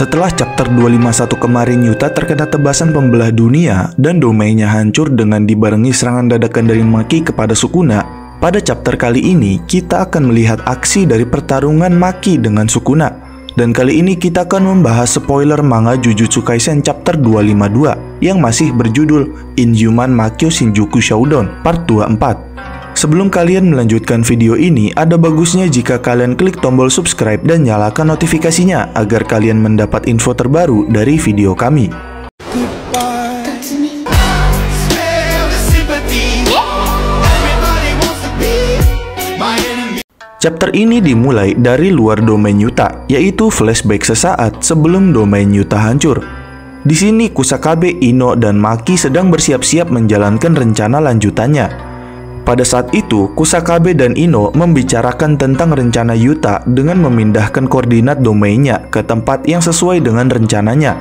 Setelah chapter 251 kemarin, Yuta terkena tebasan pembelah dunia dan domainnya hancur dengan dibarengi serangan dadakan dari Maki kepada Sukuna. Pada chapter kali ini, kita akan melihat aksi dari pertarungan Maki dengan Sukuna. Dan kali ini kita akan membahas spoiler manga Jujutsu Kaisen chapter 252 yang masih berjudul Inhuman Makyo Shinjuku Shodown Part 24. Sebelum kalian melanjutkan video ini, ada bagusnya jika kalian klik tombol subscribe dan nyalakan notifikasinya agar kalian mendapat info terbaru dari video kami. Chapter ini dimulai dari luar domain Yuta, yaitu flashback sesaat sebelum domain Yuta hancur. Di sini Kusakabe, Ino, dan Maki sedang bersiap-siap menjalankan rencana lanjutannya. Pada saat itu, Kusakabe dan Ino membicarakan tentang rencana Yuta dengan memindahkan koordinat domainnya ke tempat yang sesuai dengan rencananya.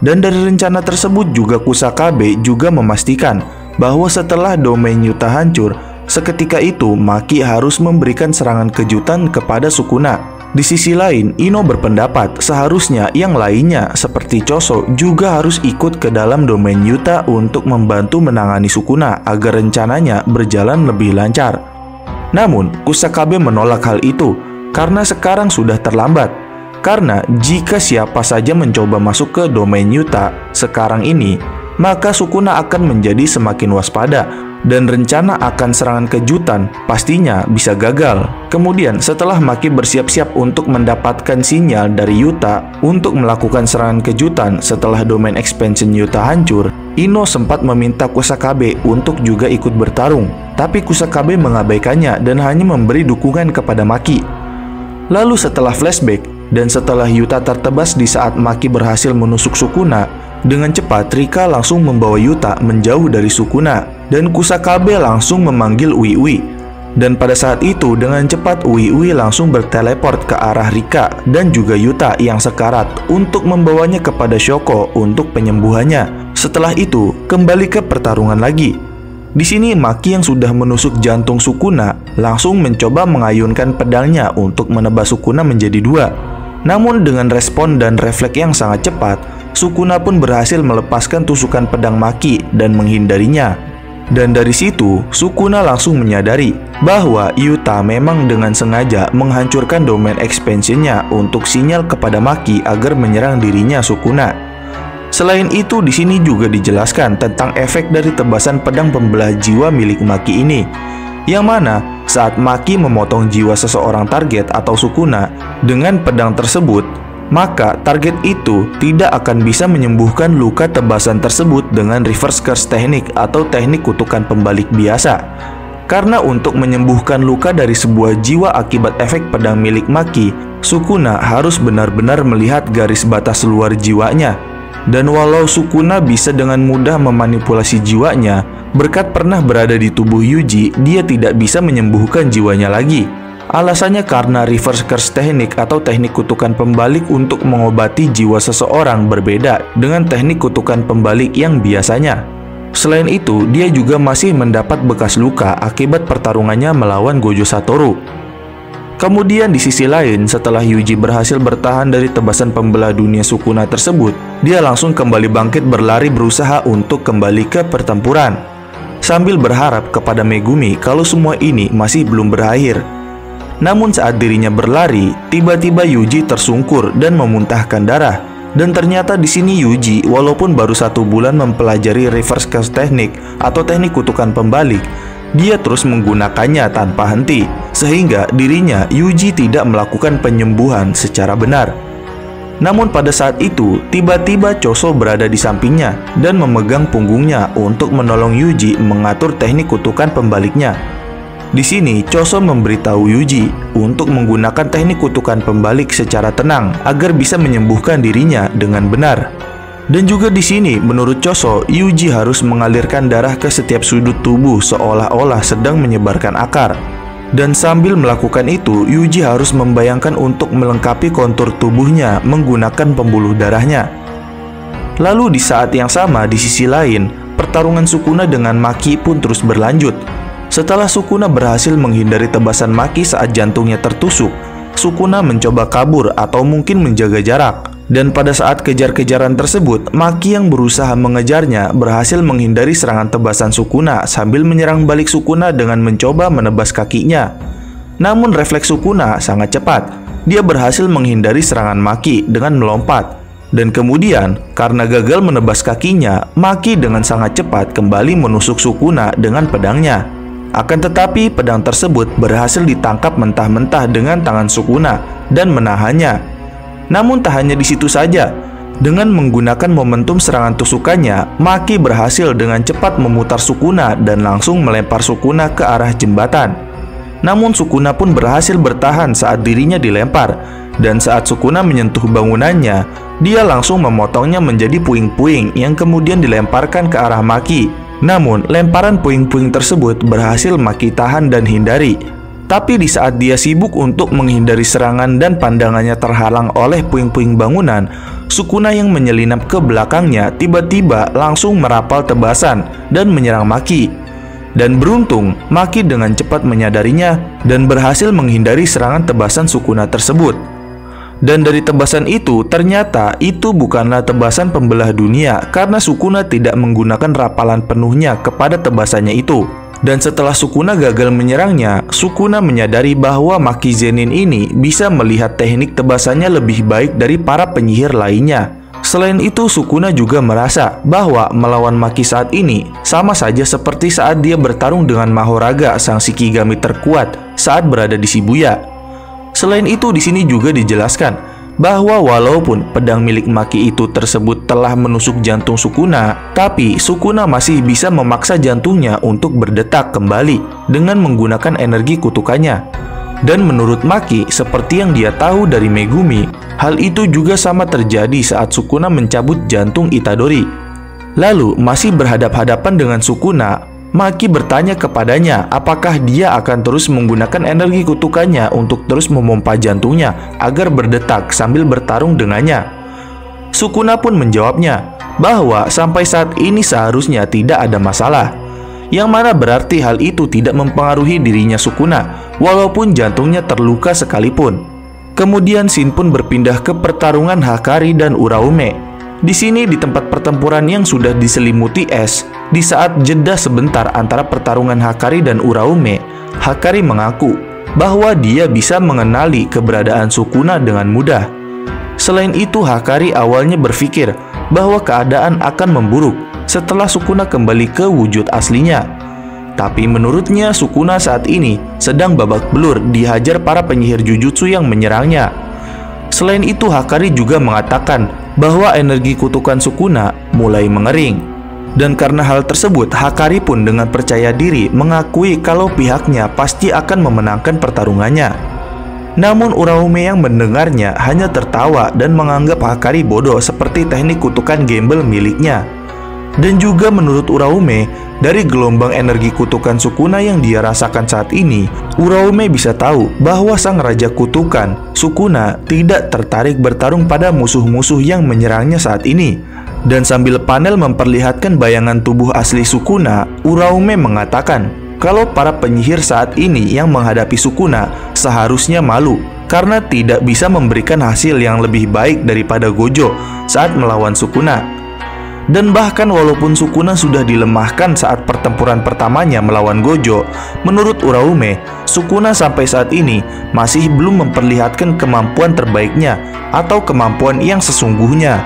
Dan dari rencana tersebut juga Kusakabe juga memastikan bahwa setelah domain Yuta hancur, seketika itu Maki harus memberikan serangan kejutan kepada Sukuna. Di sisi lain, Ino berpendapat seharusnya yang lainnya seperti Choso juga harus ikut ke dalam domain Yuta untuk membantu menangani Sukuna agar rencananya berjalan lebih lancar. Namun, Kusakabe menolak hal itu karena sekarang sudah terlambat. Karena jika siapa saja mencoba masuk ke domain Yuta sekarang ini, maka Sukuna akan menjadi semakin waspada dan rencana akan serangan kejutan pastinya bisa gagal. Kemudian setelah Maki bersiap-siap untuk mendapatkan sinyal dari Yuta untuk melakukan serangan kejutan setelah domain expansion Yuta hancur, Ino sempat meminta Kusakabe untuk juga ikut bertarung. Tapi Kusakabe mengabaikannya dan hanya memberi dukungan kepada Maki. Lalu setelah flashback dan setelah Yuta tertebas di saat Maki berhasil menusuk Sukuna, dengan cepat Rika langsung membawa Yuta menjauh dari Sukuna. Dan Kusakabe langsung memanggil Uwi. Dan pada saat itu dengan cepat Uwi langsung berteleport ke arah Rika dan juga Yuta yang sekarat untuk membawanya kepada Shoko untuk penyembuhannya. Setelah itu kembali ke pertarungan lagi. Di sini Maki yang sudah menusuk jantung Sukuna langsung mencoba mengayunkan pedangnya untuk menebas Sukuna menjadi dua. Namun dengan respon dan refleks yang sangat cepat, Sukuna pun berhasil melepaskan tusukan pedang Maki dan menghindarinya. Dan dari situ, Sukuna langsung menyadari bahwa Yuta memang dengan sengaja menghancurkan domain expansionnya untuk sinyal kepada Maki agar menyerang dirinya Sukuna. Selain itu, di sini juga dijelaskan tentang efek dari tebasan pedang pembelah jiwa milik Maki ini, yang mana saat Maki memotong jiwa seseorang target atau Sukuna dengan pedang tersebut, maka target itu tidak akan bisa menyembuhkan luka tebasan tersebut dengan reverse curse teknik atau teknik kutukan pembalik biasa. Karena untuk menyembuhkan luka dari sebuah jiwa akibat efek pedang milik Maki, Sukuna harus benar-benar melihat garis batas luar jiwanya. Dan walau Sukuna bisa dengan mudah memanipulasi jiwanya, berkat pernah berada di tubuh Yuji, dia tidak bisa menyembuhkan jiwanya lagi. Alasannya karena reverse curse teknik atau teknik kutukan pembalik untuk mengobati jiwa seseorang berbeda dengan teknik kutukan pembalik yang biasanya. Selain itu, dia juga masih mendapat bekas luka akibat pertarungannya melawan Gojo Satoru. Kemudian di sisi lain, setelah Yuji berhasil bertahan dari tebasan pembelah dunia Sukuna tersebut, dia langsung kembali bangkit berlari berusaha untuk kembali ke pertempuran, sambil berharap kepada Megumi kalau semua ini masih belum berakhir. Namun saat dirinya berlari, tiba-tiba Yuji tersungkur dan memuntahkan darah. Dan ternyata di sini Yuji, walaupun baru 1 bulan mempelajari reverse curse teknik atau teknik kutukan pembalik, dia terus menggunakannya tanpa henti, sehingga dirinya Yuji tidak melakukan penyembuhan secara benar. Namun pada saat itu, tiba-tiba Choso berada di sampingnya dan memegang punggungnya untuk menolong Yuji mengatur teknik kutukan pembaliknya. Di sini, Choso memberitahu Yuji untuk menggunakan teknik kutukan pembalik secara tenang agar bisa menyembuhkan dirinya dengan benar. Dan juga di sini, menurut Choso, Yuji harus mengalirkan darah ke setiap sudut tubuh seolah-olah sedang menyebarkan akar. Dan sambil melakukan itu, Yuji harus membayangkan untuk melengkapi kontur tubuhnya menggunakan pembuluh darahnya. Lalu di saat yang sama, di sisi lain, pertarungan Sukuna dengan Maki pun terus berlanjut. Setelah Sukuna berhasil menghindari tebasan Maki saat jantungnya tertusuk, Sukuna mencoba kabur atau mungkin menjaga jarak. Dan pada saat kejar-kejaran tersebut, Maki yang berusaha mengejarnya berhasil menghindari serangan tebasan Sukuna sambil menyerang balik Sukuna dengan mencoba menebas kakinya. Namun refleks Sukuna sangat cepat. Dia berhasil menghindari serangan Maki dengan melompat. Dan kemudian, karena gagal menebas kakinya, Maki dengan sangat cepat kembali menusuk Sukuna dengan pedangnya. Akan tetapi, pedang tersebut berhasil ditangkap mentah-mentah dengan tangan Sukuna dan menahannya. Namun tak hanya di situ saja. Dengan menggunakan momentum serangan tusukannya, Maki berhasil dengan cepat memutar Sukuna dan langsung melempar Sukuna ke arah jembatan. Namun Sukuna pun berhasil bertahan saat dirinya dilempar. Dan saat Sukuna menyentuh bangunannya, dia langsung memotongnya menjadi puing-puing yang kemudian dilemparkan ke arah Maki. Namun, lemparan puing-puing tersebut berhasil Maki tahan dan hindari. Tapi di saat dia sibuk untuk menghindari serangan dan pandangannya terhalang oleh puing-puing bangunan, Sukuna yang menyelinap ke belakangnya tiba-tiba langsung merapal tebasan dan menyerang Maki. Dan beruntung, Maki dengan cepat menyadarinya dan berhasil menghindari serangan tebasan Sukuna tersebut. Dan dari tebasan itu, ternyata itu bukanlah tebasan pembelah dunia karena Sukuna tidak menggunakan rapalan penuhnya kepada tebasannya itu. Dan setelah Sukuna gagal menyerangnya, Sukuna menyadari bahwa Maki Zenin ini bisa melihat teknik tebasannya lebih baik dari para penyihir lainnya. Selain itu, Sukuna juga merasa bahwa melawan Maki saat ini sama saja seperti saat dia bertarung dengan Mahoraga, sang Shikigami terkuat saat berada di Shibuya. Selain itu, di sini juga dijelaskan bahwa walaupun pedang milik Maki itu tersebut telah menusuk jantung Sukuna, tapi Sukuna masih bisa memaksa jantungnya untuk berdetak kembali dengan menggunakan energi kutukannya. Dan menurut Maki, seperti yang dia tahu dari Megumi, hal itu juga sama terjadi saat Sukuna mencabut jantung Itadori. Lalu, masih berhadap-hadapan dengan Sukuna, Maki bertanya kepadanya apakah dia akan terus menggunakan energi kutukannya untuk terus memompa jantungnya agar berdetak sambil bertarung dengannya. Sukuna pun menjawabnya bahwa sampai saat ini seharusnya tidak ada masalah, yang mana berarti hal itu tidak mempengaruhi dirinya Sukuna walaupun jantungnya terluka sekalipun. Kemudian Shin pun berpindah ke pertarungan Hakari dan Uraume. Di sini di tempat pertempuran yang sudah diselimuti es, di saat jeda sebentar antara pertarungan Hakari dan Uraume, Hakari mengaku bahwa dia bisa mengenali keberadaan Sukuna dengan mudah. Selain itu, Hakari awalnya berpikir bahwa keadaan akan memburuk setelah Sukuna kembali ke wujud aslinya. Tapi menurutnya Sukuna saat ini sedang babak belur dihajar para penyihir Jujutsu yang menyerangnya. Selain itu, Hakari juga mengatakan bahwa energi kutukan Sukuna mulai mengering. Dan karena hal tersebut, Hakari pun dengan percaya diri mengakui kalau pihaknya pasti akan memenangkan pertarungannya. Namun Uraume yang mendengarnya hanya tertawa dan menganggap Hakari bodoh seperti teknik kutukan gembel miliknya. Dan juga menurut Uraume, dari gelombang energi kutukan Sukuna yang dia rasakan saat ini, Uraume bisa tahu bahwa sang raja kutukan, Sukuna, tidak tertarik bertarung pada musuh-musuh yang menyerangnya saat ini. Dan sambil panel memperlihatkan bayangan tubuh asli Sukuna, Uraume mengatakan kalau para penyihir saat ini yang menghadapi Sukuna seharusnya malu karena tidak bisa memberikan hasil yang lebih baik daripada Gojo saat melawan Sukuna. Dan bahkan walaupun Sukuna sudah dilemahkan saat pertempuran pertamanya melawan Gojo, menurut Uraume, Sukuna sampai saat ini masih belum memperlihatkan kemampuan terbaiknya atau kemampuan yang sesungguhnya.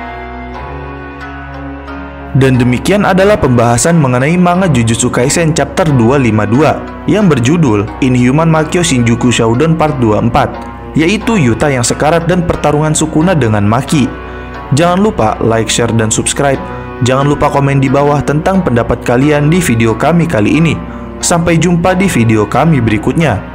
Dan demikian adalah pembahasan mengenai manga Jujutsu Kaisen chapter 252 yang berjudul Inhuman Makyo Shinjuku Shodown Part 24, yaitu Yuta yang sekarat dan pertarungan Sukuna dengan Maki. Jangan lupa like, share, dan subscribe. Jangan lupa komen di bawah tentang pendapat kalian di video kami kali ini. Sampai jumpa di video kami berikutnya.